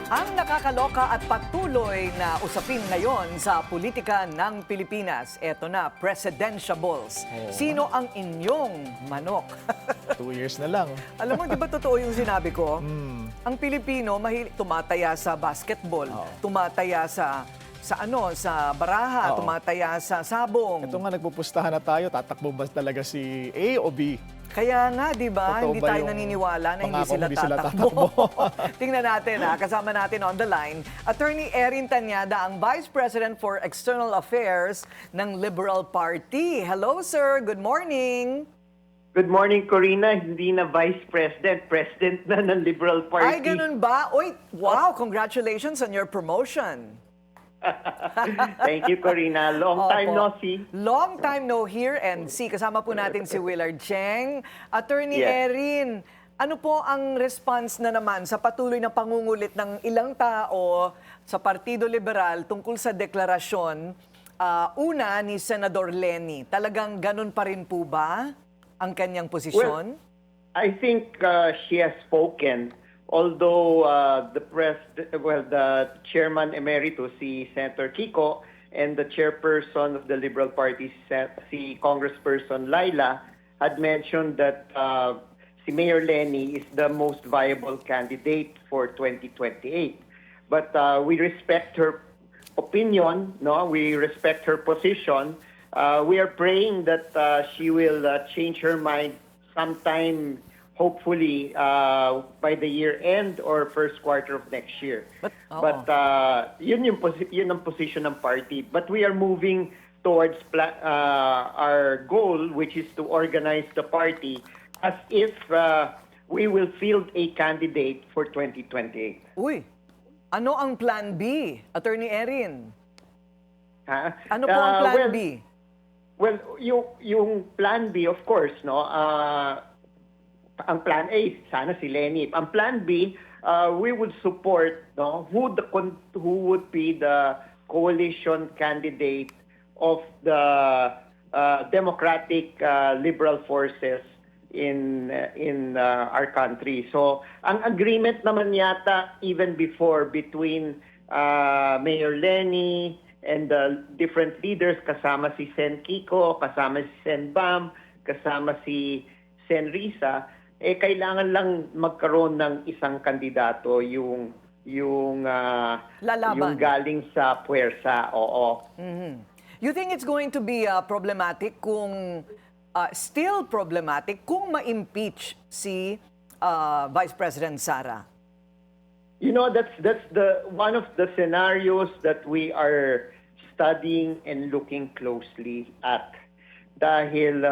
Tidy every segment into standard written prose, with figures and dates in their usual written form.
Ang nakakaloka at patuloy na usapin ngayon sa politika ng Pilipinas. Eto na, presidentiables. Sino ang inyong manok? 2 years na lang. Alam mo, di ba totoo yung sinabi ko? Ang Pilipino, tumataya sa basketball, tumataya sa baraha, tumataya sa sabong. Ito nga, nagpupustahan na tayo. Tatakbo ba talaga si A o B? Kaya nga, di ba, Totoo hindi ba tayo yung naniniwala na hindi pangakong sila tatakbo. Tingnan natin, kasama natin on the line, Attorney Erin Tanyada, ang Vice President for External Affairs ng Liberal Party. Hello, sir. Good morning. Good morning, Corina. Hindi na Vice President, President na ng Liberal Party. Ay, ganun ba? Uy, wow, congratulations on your promotion. Thank you, Corina. Long time no see. Long time no hear and see. Kasama po natin si Willard Cheng. Attorney Yes. Erin, ano po ang response na naman sa patuloy na pangungulit ng ilang tao sa Partido Liberal tungkol sa deklarasyon una ni Senador Leni? Talagang ganun pa rin po ba ang kanyang posisyon? I think she has spoken. Although the chairman emeritus, si Senator Kiko, and the chairperson of the Liberal Party, si Congressperson Laila, had mentioned that si Mayor Leni is the most viable candidate for 2028. But we respect her opinion, no? We respect her position. We are praying that she will change her mind sometime, hopefully by the year end or first quarter of next year. But yun ang position ng party. But we are moving towards our goal, which is to organize the party as if we will field a candidate for 2028. Uy, ano ang plan B, Attorney Erin? Ha? Ano po ang plan B? Well, yung plan B, of course, no? Ang plan A, sana si Leni. Ang plan B, we would support who would be the coalition candidate of the democratic liberal forces in our country. So, ang agreement naman yata even before between Mayor Leni and the different leaders, kasama si Sen Kiko, kasama si Sen Bam, kasama si Sen Risa, kailangan lang magkaroon ng isang kandidato yung galing sa puwersa. Oo. You think it's going to be problematic still problematic kung ma-impeach si Vice President Sara? You know, that's the one of the scenarios that we are studying and looking closely at. Dahil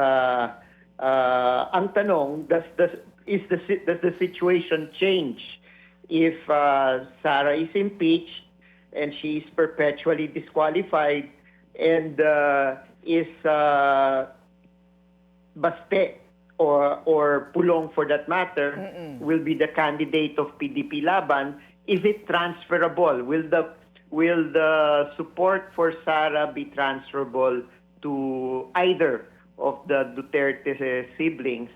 ang tanong, does the situation change if Sara is impeached and she is perpetually disqualified and is Baste or Pulong for that matter will be the candidate of PDP Laban? Is it transferable? Will the support for Sara be transferable to either of the Duterte siblings?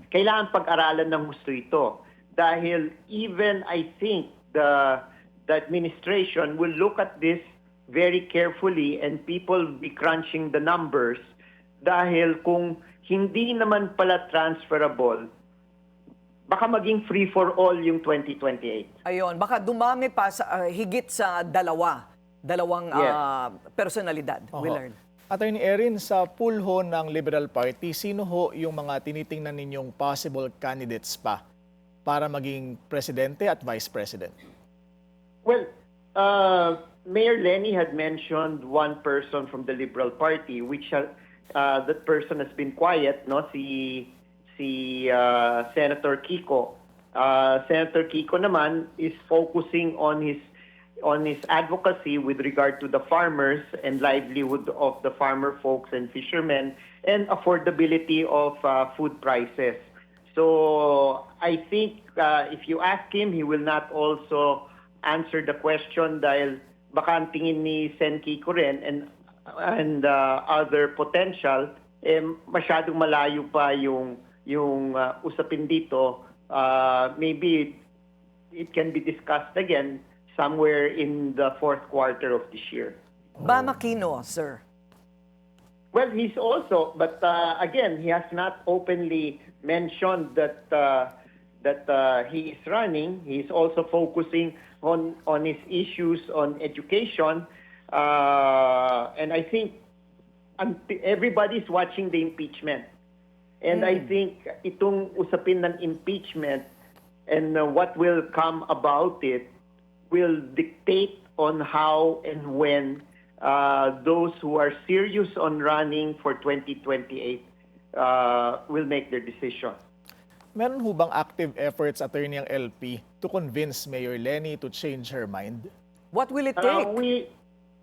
Kailangan pag-aralan ng gusto ito. Dahil even I think the administration will look at this very carefully and people be crunching the numbers. Dahil kung hindi naman pala transferable, baka maging free for all yung 2028. Ayun, baka dumami pa higit sa dalawang personalidad, Willard. Attorney Erin, sa pool ho ng Liberal Party, sino ho yung mga tinitingnan ninyong possible candidates pa para maging presidente at vice president? Well, Mayor Leni had mentioned one person from the Liberal Party, which that person has been quiet, no? Si Senator Kiko. Senator Kiko naman is focusing on his advocacy with regard to the farmers and livelihood of the farmer folks and fishermen and affordability of food prices. So I think if you ask him, he will not also answer the question dahil baka ang tingin ni Sen Kiko rin and other potential, masyadong malayo pa yung usapin dito. Maybe it can be discussed again somewhere in the fourth quarter of this year. Bam Aquino, sir. Well, he's also, but again, he has not openly mentioned that he is running. He's also focusing on his issues on education, and I think everybody's watching the impeachment. And I think itong usapin ng impeachment and what will come about it will dictate on how and when those who are serious on running for 2028 will make their decision. Meron ho bang active efforts, attorney ang LP, to convince Mayor Leni to change her mind? What will it take?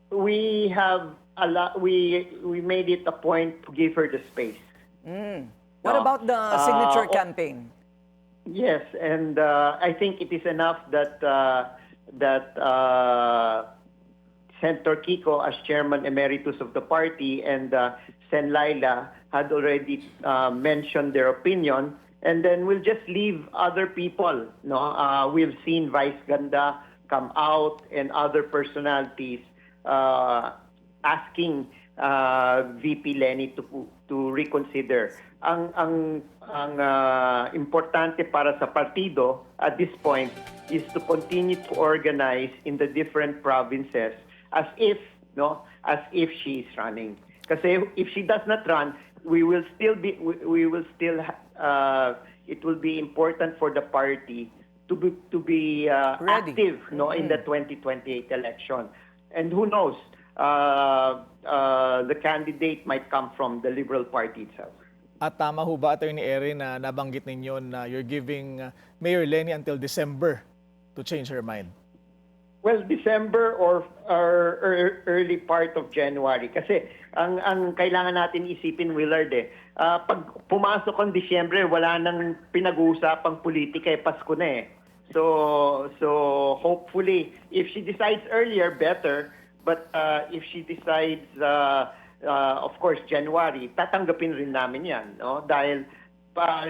We have a lot. We made it a point to give her the space. What No. about the signature campaign? Yes, and I think it is enough that Senator Kiko, as chairman emeritus of the party, and Sen Laila had already mentioned their opinion, and then we'll just leave other people. No, we've seen Vice Ganda come out and other personalities asking VP Leni to reconsider. Ang importante para sa partido at this point is to continue to organize in the different provinces as if she is running. Kasi if she does not run, it will be important for the party to be Ready. active in the 2028 election. And who knows, the candidate might come from the Liberal Party itself. At tama ho ba, Attorney Erin, na nabanggit ninyo na you're giving Mayor Leni until December to change her mind? Well, December or early part of January. Kasi ang kailangan natin isipin, Willard, pag pumasok ang Disyembre, wala nang pinag-uusapang politika, Pasko na eh. So hopefully, if she decides earlier, better. But if she decides, of course, January, tatanggapin rin namin yan. No? Dahil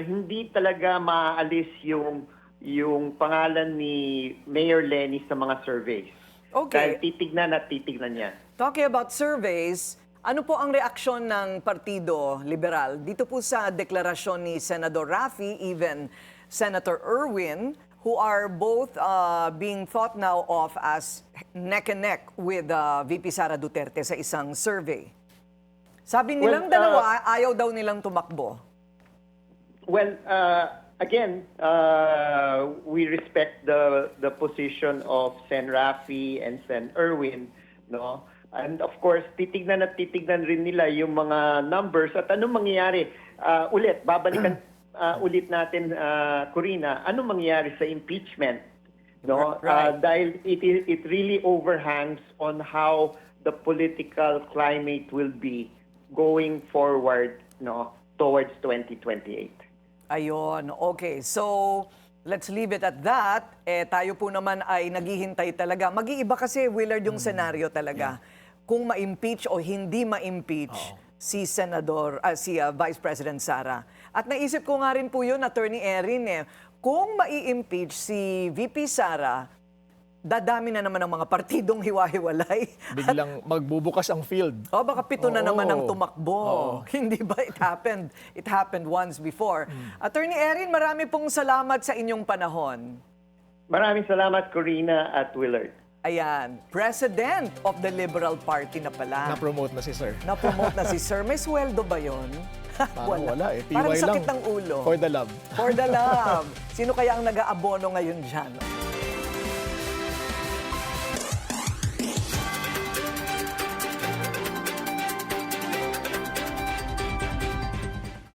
hindi talaga maalis yung pangalan ni Mayor Leni sa mga surveys. Okay. Dahil titignan at titignan yan. Talking about surveys, ano po ang reaksyon ng Partido Liberal dito po sa deklarasyon ni Senador Raffy, even Senator Erwin, who are both being thought now of as neck and neck with VP Sara Duterte sa isang survey? Sabi nilang dalawa, ayaw daw nilang tumakbo. Well, again, we respect the position of Sen. Raffy and Sen. Erwin, no? And of course, titignan rin nila yung mga numbers at anong mangyayari. Babalikan ulit natin, Corina, anong mangyayari sa impeachment, no? Right. Dahil it really overhangs on how the political climate will be going forward, no, towards 2028. Ayun, okay. So, let's leave it at that. Tayo po naman ay naghihintay talaga. Mag-iiba kasi, Willard, yung senaryo talaga. Kung ma-impeach o hindi ma-impeach si Vice President Sara. At naisip ko nga rin po yun, Attorney Erin, kung mai-impeach si VP Sara, dadami na naman ang mga partidong hiwa-hiwalay. Biglang magbubukas ang field. Baka 7 na naman ang Oo. tumakbo. Hindi ba? It happened once before. Attorney Erin, marami pong salamat sa inyong panahon. Maraming salamat, Corina at Willard. Ayan, President of the Liberal Party na pala. Na-promote na si Sir. Na-promote na si Sir. May sweldo ba yun? Parang wala eh. Parang TY sakit lang. ng ulo. For the love. For the love. Sino kaya ang nag-aabono ngayon dyan?